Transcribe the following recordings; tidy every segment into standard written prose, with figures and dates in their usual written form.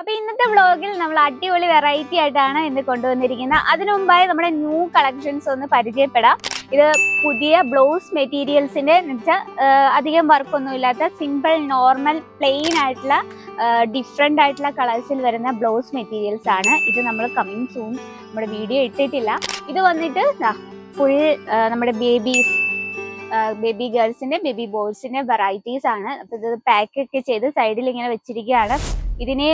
അപ്പൊ ഇന്നത്തെ വ്ളോഗിൽ നമ്മൾ അടിപൊളി വെറൈറ്റി ആയിട്ടാണ് ഇന്ന് കൊണ്ടുവന്നിരിക്കുന്നത്. അതിനു മുമ്പായി നമ്മുടെ ന്യൂ കളക്ഷൻസ് ഒന്ന് പരിചയപ്പെടാം. ഇത് പുതിയ ബ്ലൗസ് മെറ്റീരിയൽസിന്റെ അധികം വർക്കൊന്നും ഇല്ലാത്ത സിമ്പിൾ നോർമൽ പ്ലെയിൻ ആയിട്ടുള്ള ഡിഫറെന്റ് ആയിട്ടുള്ള കളേഴ്സിൽ വരുന്ന ബ്ലൗസ് മെറ്റീരിയൽസ് ആണ്. ഇത് നമ്മൾ കമ്മിങ് സൂൺ നമ്മുടെ വീഡിയോ ഇട്ടിട്ടില്ല. ഇത് വന്നിട്ട് ഫുൾ നമ്മുടെ ബേബി ഗേൾസിന്റെ ബേബി ബോയ്സിന്റെ വെറൈറ്റീസ് ആണ്. അപ്പൊ ഇത് പാക്ക് ഒക്കെ ചെയ്ത് സൈഡിൽ ഇങ്ങനെ വെച്ചിരിക്കുകയാണ്. ഇതിന്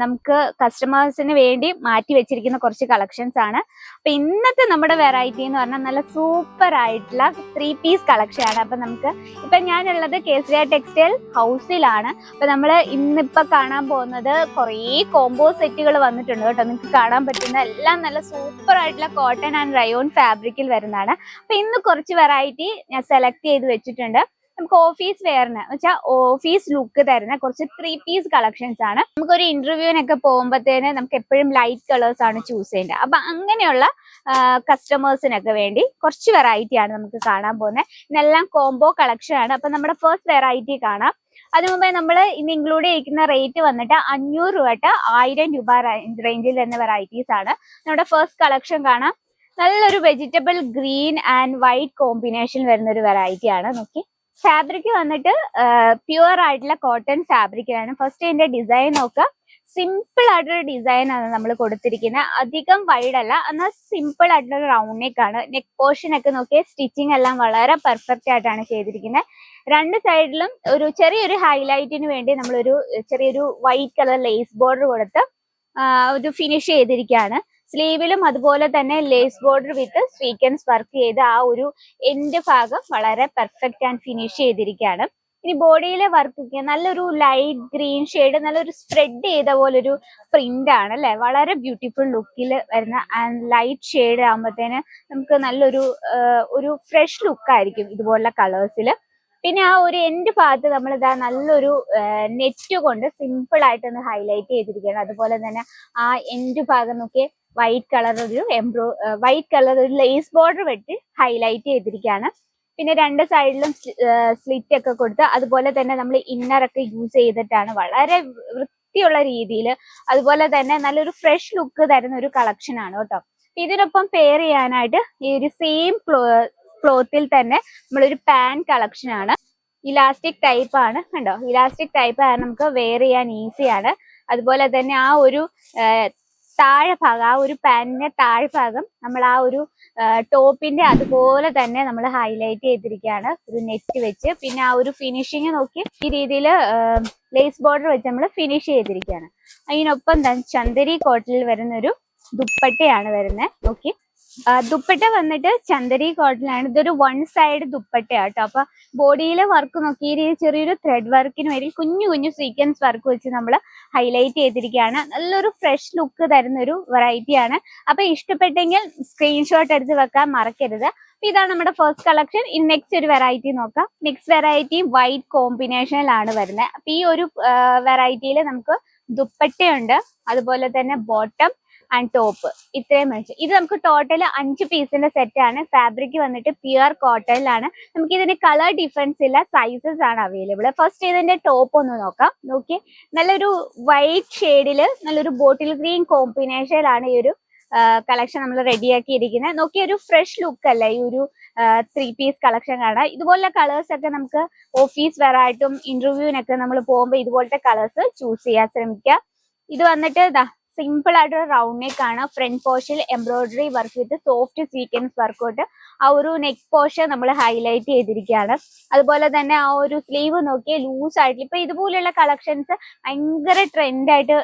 നമുക്ക് കസ്റ്റമേഴ്സിന് വേണ്ടി മാറ്റി വെച്ചിരിക്കുന്ന കുറച്ച് കളക്ഷൻസ് ആണ്. അപ്പൊ ഇന്നത്തെ നമ്മുടെ വെറൈറ്റി എന്ന് പറഞ്ഞാൽ നല്ല സൂപ്പർ ആയിട്ടുള്ള 3 പീസ് കളക്ഷൻ ആണ്. അപ്പൊ നമുക്ക് ഇപ്പൊ ഞാനുള്ളത് കേസരിയ ടെക്സ്റ്റൈൽ ഹൗസിലാണ്. അപ്പൊ നമ്മള് ഇന്നിപ്പോ കാണാൻ പോകുന്നത് കുറേ കോംബോ സെറ്റുകൾ വന്നിട്ടുണ്ട് കേട്ടോ. നിങ്ങൾക്ക് കാണാൻ പറ്റുന്ന എല്ലാം നല്ല സൂപ്പർ ആയിട്ടുള്ള കോട്ടൺ ആൻഡ് റയോൺ ഫാബ്രിക്കിൽ വരുന്നതാണ്. അപ്പൊ ഇന്ന് കുറച്ച് വെറൈറ്റി ഞാൻ സെലക്ട് ചെയ്ത് വെച്ചിട്ടുണ്ട്. നമുക്ക് ഓഫീസ് വെയറിന് വെച്ചാൽ ഓഫീസ് ലുക്ക് തരുന്ന കുറച്ച് 3 പീസ് കളക്ഷൻസ് ആണ്. നമുക്കൊരു ഇന്റർവ്യൂവിനൊക്കെ പോകുമ്പോഴത്തേന് നമുക്ക് എപ്പോഴും ലൈറ്റ് കളേഴ്സ് ആണ് ചൂസ് ചെയ്യേണ്ടത്. അപ്പൊ അങ്ങനെയുള്ള കസ്റ്റമേഴ്സിനൊക്കെ വേണ്ടി കുറച്ച് വെറൈറ്റി ആണ് നമുക്ക് കാണാൻ പോകുന്നത്. ഇതെല്ലാം കോംബോ കളക്ഷൻ ആണ്. അപ്പൊ നമ്മുടെ ഫസ്റ്റ് വെറൈറ്റി കാണാം. അതിനു മുമ്പേ നമ്മൾ ഇന്ന് ഇൻക്ലൂഡ് ചെയ്യിക്കുന്ന റേറ്റ് വന്നിട്ട് 500 രൂപ തൊട്ട് 1000 രൂപ റേഞ്ചിൽ വരുന്ന വെറൈറ്റീസ് ആണ്. നമ്മുടെ ഫസ്റ്റ് കളക്ഷൻ കാണാം. നല്ലൊരു vegetable green and white combination വരുന്ന ഒരു വെറൈറ്റി ആണ്. നോക്കി, ഫാബ്രിക് വന്നിട്ട് പ്യുവർ ആയിട്ടുള്ള കോട്ടൺ ഫാബ്രിക്കാണ്. ഫസ്റ്റ് ഇതിന്റെ ഡിസൈൻ നോക്കുക. സിമ്പിൾ ആയിട്ടൊരു ഡിസൈൻ ആണ് നമ്മൾ കൊടുത്തിരിക്കുന്നത്. അധികം വൈഡ് അല്ല, എന്നാൽ സിമ്പിൾ ആയിട്ടുള്ള റൗണ്ട് നെക്ക് ആണ്. നെക്ക് പോർഷൻ ഒക്കെ നോക്കിയ സ്റ്റിച്ചിങ് എല്ലാം വളരെ പെർഫെക്റ്റ് ആയിട്ടാണ് ചെയ്തിരിക്കുന്നത്. രണ്ട് സൈഡിലും ഒരു ചെറിയൊരു ഹൈലൈറ്റിന് വേണ്ടി നമ്മളൊരു ചെറിയൊരു വൈറ്റ് കളർ ലേസ് ബോർഡർ കൊടുത്ത് ഒരു ഫിനിഷ് ചെയ്തിരിക്കുകയാണ്. സ്ലീവിലും അതുപോലെ തന്നെ lace border with sequence work ചെയ്ത് ആ ഒരു എൻഡ് ഭാഗം വളരെ പെർഫെക്റ്റ് ആൻഡ് ഫിനിഷ് ചെയ്തിരിക്കുകയാണ്. ഇനി ബോഡിയിലെ വർക്ക് നല്ലൊരു ലൈറ്റ് ഗ്രീൻ ഷെയ്ഡ്, നല്ലൊരു സ്പ്രെഡ് ചെയ്ത പോലൊരു പ്രിന്റ് ആണ് അല്ലെ. വളരെ ബ്യൂട്ടിഫുൾ ലുക്കിൽ വരുന്ന ആൻഡ് ലൈറ്റ് ഷെയ്ഡ് ആകുമ്പോഴത്തേന് നമുക്ക് നല്ലൊരു ഫ്രഷ് ലുക്ക് ആയിരിക്കും ഇതുപോലുള്ള കളേഴ്സിൽ. പിന്നെ ആ ഒരു എൻഡ് ഭാഗത്ത് നമ്മൾ ഇതാ നല്ലൊരു നെറ്റ് കൊണ്ട് സിമ്പിൾ ആയിട്ടൊന്ന് ഹൈലൈറ്റ് ചെയ്തിരിക്കുകയാണ്. അതുപോലെ തന്നെ ആ എൻഡ് ഭാഗം നോക്കി വൈറ്റ് കളർ ഒരു ലേസ് ബോർഡർ വെട്ടി ഹൈലൈറ്റ് ചെയ്തിരിക്കുകയാണ്. പിന്നെ രണ്ട് സൈഡിലും സ്ലിറ്റ് ഒക്കെ കൊടുത്ത് അതുപോലെ തന്നെ നമ്മൾ ഇന്നർ ഒക്കെ യൂസ് ചെയ്തിട്ടാണ് വളരെ വൃത്തിയുള്ള രീതിയിൽ അതുപോലെ തന്നെ നല്ലൊരു ഫ്രഷ് ലുക്ക് തരുന്ന ഒരു കളക്ഷൻ ആണ് കേട്ടോ. ഇതിനൊപ്പം പെയർ ചെയ്യാനായിട്ട് ഈ ഒരു സെയിം ക്ലോത്തിൽ തന്നെ നമ്മളൊരു പാന്റ് കളക്ഷൻ ആണ്. ഇലാസ്റ്റിക് ടൈപ്പ് ആണ്, കണ്ടോ. ഇലാസ്റ്റിക് ടൈപ്പ് ആണ്, നമുക്ക് വെയർ ചെയ്യാൻ ഈസിയാണ്. അതുപോലെ തന്നെ ആ ഒരു താഴെഭാഗം, ആ ഒരു പാന്റിന്റെ താഴ്ഭാഗം നമ്മൾ ആ ഒരു ടോപ്പിന്റെ അതുപോലെ തന്നെ നമ്മൾ ഹൈലൈറ്റ് ചെയ്തിരിക്കുകയാണ് ഒരു നെറ്റ് വെച്ച്. പിന്നെ ആ ഒരു ഫിനിഷിങ് നോക്കി ഈ രീതിയിൽ ലേസ് ബോർഡർ വെച്ച് നമ്മൾ ഫിനിഷ് ചെയ്തിരിക്കുകയാണ്. അതിനൊപ്പം ചന്ദരി കോട്ടണിൽ വരുന്ന ഒരു ദുപ്പട്ടയാണ് വരുന്നത്. നോക്കി, ദുപ്പട്ട വന്നിട്ട് ചന്ദരി കോട്ടണിലാണ്. ഇതൊരു 1 സൈഡ് ദുപ്പട്ടയാണ് കേട്ടോ. അപ്പൊ ബോഡിയിലെ വർക്ക് നോക്കി ഈ ചെറിയൊരു ത്രെഡ് വർക്കിന് വേണ്ടി കുഞ്ഞു സീക്വൻസ് വർക്ക് വെച്ച് നമ്മൾ ഹൈലൈറ്റ് ചെയ്തിരിക്കുകയാണ്. നല്ലൊരു ഫ്രഷ് ലുക്ക് തരുന്ന ഒരു വെറൈറ്റി ആണ്. അപ്പൊ ഇഷ്ടപ്പെട്ടെങ്കിൽ സ്ക്രീൻഷോട്ട് എടുത്ത് വെക്കാൻ മറക്കരുത്. ഇതാണ് നമ്മുടെ ഫസ്റ്റ് കളക്ഷൻ. ഇനി നെക്സ്റ്റ് ഒരു വെറൈറ്റി നോക്കാം. നെക്സ്റ്റ് വെറൈറ്റി വൈറ്റ് കോമ്പിനേഷനിലാണ് വരുന്നത്. അപ്പൊ ഈ ഒരു വെറൈറ്റിയിൽ നമുക്ക് ദുപ്പട്ടയുണ്ട്, അതുപോലെ തന്നെ ബോട്ടം ആൻഡ് ടോപ്പ്, ഇത്രയും മേടിച്ചു. ഇത് നമുക്ക് ടോട്ടൽ 5 പീസിന്റെ സെറ്റ് ആണ്. ഫാബ്രിക് വന്നിട്ട് പ്യുവർ കോട്ടണിലാണ്. നമുക്ക് ഇതിന് കളർ ഡിഫറൻസ് ഇല്ല, സൈസസ് ആണ് അവൈലബിൾ. ഫസ്റ്റ് ഇതിന്റെ ടോപ്പ് ഒന്ന് നോക്കാം. നോക്കി, നല്ലൊരു വൈറ്റ് ഷെയ്ഡില് നല്ലൊരു ബോട്ടിൽ ഗ്രീൻ കോമ്പിനേഷനിലാണ് ഈ ഒരു കളക്ഷൻ നമ്മൾ റെഡിയാക്കിയിരിക്കുന്നത്. നോക്കി, ഒരു ഫ്രഷ് ലുക്ക് അല്ലേ ഈ ഒരു 3 പീസ് കളക്ഷൻ കാണാം. ഇതുപോലുള്ള കളേഴ്സ് ഒക്കെ നമുക്ക് ഓഫീസ് വെയർ ആയിട്ടും ഇന്റർവ്യൂവിനൊക്കെ നമ്മൾ പോകുമ്പോൾ ഇതുപോലത്തെ കളേഴ്സ് ചൂസ് ചെയ്യാൻ ശ്രമിക്കുക. ഇത് വന്നിട്ട് സിമ്പിൾ ആയിട്ടൊരു റൗണ്ട് നെക്ക് ആണ്. Front portion embroidery work with soft sequence workout ആ ഒരു നെക്ക് പോർഷൻ നമ്മൾ ഹൈലൈറ്റ് ചെയ്തിരിക്കുകയാണ്. അതുപോലെ തന്നെ ആ ഒരു സ്ലീവ് നോക്കിയാൽ ലൂസ് ആയിട്ട് ഇപ്പൊ ഇതുപോലെയുള്ള കളക്ഷൻസ് ഭയങ്കര ട്രെൻഡായിട്ട്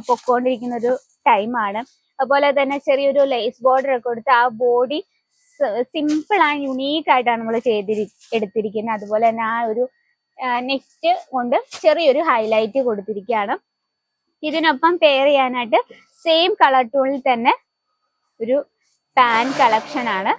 പൊക്കോണ്ടിരിക്കുന്ന ഒരു ടൈമാണ്. അതുപോലെ തന്നെ ചെറിയൊരു ലേസ് ബോർഡർ ഒക്കെ കൊടുത്ത് ആ ബോഡി സിമ്പിൾ ആൻഡ് യുണീക്ക് ആയിട്ടാണ് നമ്മൾ എടുത്തിരിക്കുന്നത്. അതുപോലെ തന്നെ ആ ഒരു നെറ്റ് കൊണ്ട് ചെറിയൊരു ഹൈലൈറ്റ് കൊടുത്തിരിക്കുകയാണ്. ഇതിനൊപ്പം പെയർ ചെയ്യാനായിട്ട് സെയിം കളർ ടൂണിൽ തന്നെ ഒരു പാന്റ് കളക്ഷൻ ആണ്.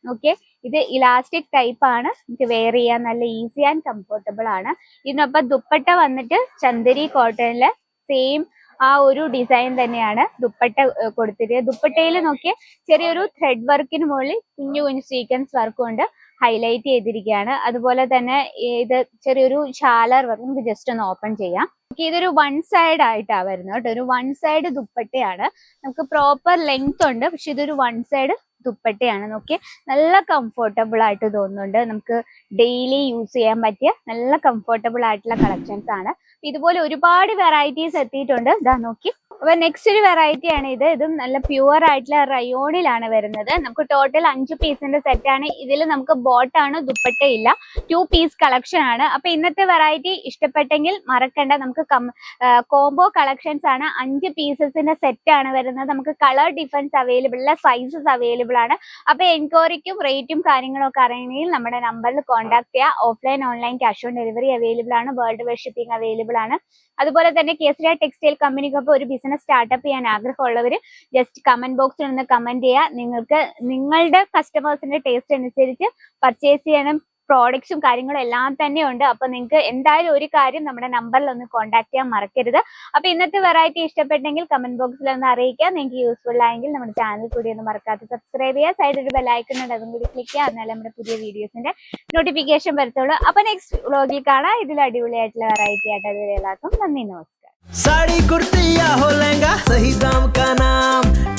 ഓക്കെ, ഇത് ഇലാസ്റ്റിക് ടൈപ്പ് ആണ്, നമുക്ക് വെയർ ചെയ്യാൻ നല്ല ഈസി ആൻഡ് കംഫർട്ടബിൾ ആണ്. ഇതിനൊപ്പം ദുപ്പട്ട വന്നിട്ട് ചന്ദരി കോട്ടണിലെ സെയിം ആ ഒരു ഡിസൈൻ തന്നെയാണ് ദുപ്പട്ട കൊടുത്തിരിക്കുന്നത്. ദുപ്പട്ടയിൽ നോക്കിയ ചെറിയൊരു ത്രെഡ് വർക്കിന് മുകളിൽ കുഞ്ഞു സീക്വൻസ് വർക്ക് കൊണ്ട് ഹൈലൈറ്റ് ചെയ്തിരിക്കുകയാണ്. അതുപോലെ തന്നെ ഇത് ചെറിയൊരു ഷാലർ വർക്ക്, നമുക്ക് ജസ്റ്റ് ഒന്ന് ഓപ്പൺ ചെയ്യാം. ഇതൊരു വൺ സൈഡ് ആയിട്ടാണ് വരുന്നത് കേട്ടോ. ഒരു വൺ സൈഡ് ദുപ്പട്ടയാണ്. നമുക്ക് പ്രോപ്പർ ലെങ്ത് ഉണ്ട്, പക്ഷെ ഇതൊരു വൺ സൈഡ് ദുപ്പട്ടയാണ്. നോക്കി, നല്ല കംഫർട്ടബിൾ ആയിട്ട് തോന്നുന്നുണ്ട്. നമുക്ക് ഡെയിലി യൂസ് ചെയ്യാൻ പറ്റിയ നല്ല കംഫർട്ടബിൾ ആയിട്ടുള്ള കളക്ഷൻസ് ആണ്. ഇതുപോലെ ഒരുപാട് വെറൈറ്റീസ് എത്തിയിട്ടുണ്ട്. ഇതാ നോക്കി. അപ്പൊ നെക്സ്റ്റ് ഒരു വെറൈറ്റി ആണ് ഇത്. ഇതും നല്ല പ്യുവർ ആയിട്ടുള്ള റയോണിലാണ് വരുന്നത്. നമുക്ക് ടോട്ടൽ 5 പീസിന്റെ സെറ്റ് ആണ്. ഇതിൽ നമുക്ക് ബോട്ടാണ്, ദുപ്പട്ടയില്ല. 2 പീസ് കളക്ഷൻ ആണ്. അപ്പൊ ഇന്നത്തെ വെറൈറ്റി ഇഷ്ടപ്പെട്ടെങ്കിൽ മറക്കണ്ട, നമുക്ക് കോംബോ കളക്ഷൻസ് ആണ്. 5 പീസസിന്റെ സെറ്റ് ആണ് വരുന്നത്. നമുക്ക് കളർ ഡിഫറൻസ് അവൈലബിൾ അല്ല, സൈസസ് അവൈലബിൾ ആണ്. അപ്പൊ എൻക്വയറിക്കും റേറ്റും കാര്യങ്ങളും ഒക്കെ അറിയണമെങ്കിൽ നമ്മുടെ നമ്പറിൽ കോൺടാക്ട് ചെയ്യുക. Offline online cash on delivery available ആണ്. വേൾഡ് വൈഡ് ഷിപ്പിംഗ് അവൈലബിൾ ആണ്. അതുപോലെ തന്നെ കേസരിയ ടെക്സ്റ്റൈൽ കമ്പനിക്കൊപ്പം ഒരു ബിസിനസ് സ്റ്റാർട്ടപ്പ് ചെയ്യാൻ ആഗ്രഹമുള്ളവർ ജസ്റ്റ് കമന്റ് ബോക്സിൽ നിന്ന് കമന്റ് ചെയ്യുക. നിങ്ങൾക്ക് നിങ്ങളുടെ കസ്റ്റമേഴ്സിന്റെ ടേസ്റ്റ് അനുസരിച്ച് പർച്ചേസ് ചെയ്യണം. പ്രോഡക്ട്സും കാര്യങ്ങളും എല്ലാം തന്നെ ഉണ്ട്. അപ്പൊ നിങ്ങൾക്ക് എന്തായാലും ഒരു കാര്യം നമ്മുടെ നമ്പറിൽ ഒന്ന് കോൺടാക്ട് ചെയ്യാൻ മറക്കരുത്. അപ്പൊ ഇന്നത്തെ വെറൈറ്റി ഇഷ്ടപ്പെട്ടെങ്കിൽ കമന്റ് ബോക്സിൽ ഒന്ന് അറിയിക്കുക. നിങ്ങൾക്ക് യൂസ്ഫുൾ ആയെങ്കിൽ നമ്മുടെ ചാനൽ കൂടി ഒന്ന് മറക്കാതെ സബ്സ്ക്രൈബ് ചെയ്യുക. സൈഡിൽ ഒരു ബെല്ലൈക്കൺ ഉണ്ട്, അതും കൂടി ക്ലിക്ക് ചെയ്യുക. എന്നാലും നമ്മുടെ പുതിയ വീഡിയോസിന്റെ നോട്ടിഫിക്കേഷൻ വരത്തുള്ളൂ. അപ്പൊ നെക്സ്റ്റ് വ്ലോഗിൽ കാണാം. ഇതിൽ അടിപൊളിയായിട്ടുള്ള വെറൈറ്റി ആയിട്ട് അതുവരെ എല്ലാവർക്കും നന്ദി, നമസ്കാരം. साड़ी कुर्ती या हो लहंगा, सही दाम का नाम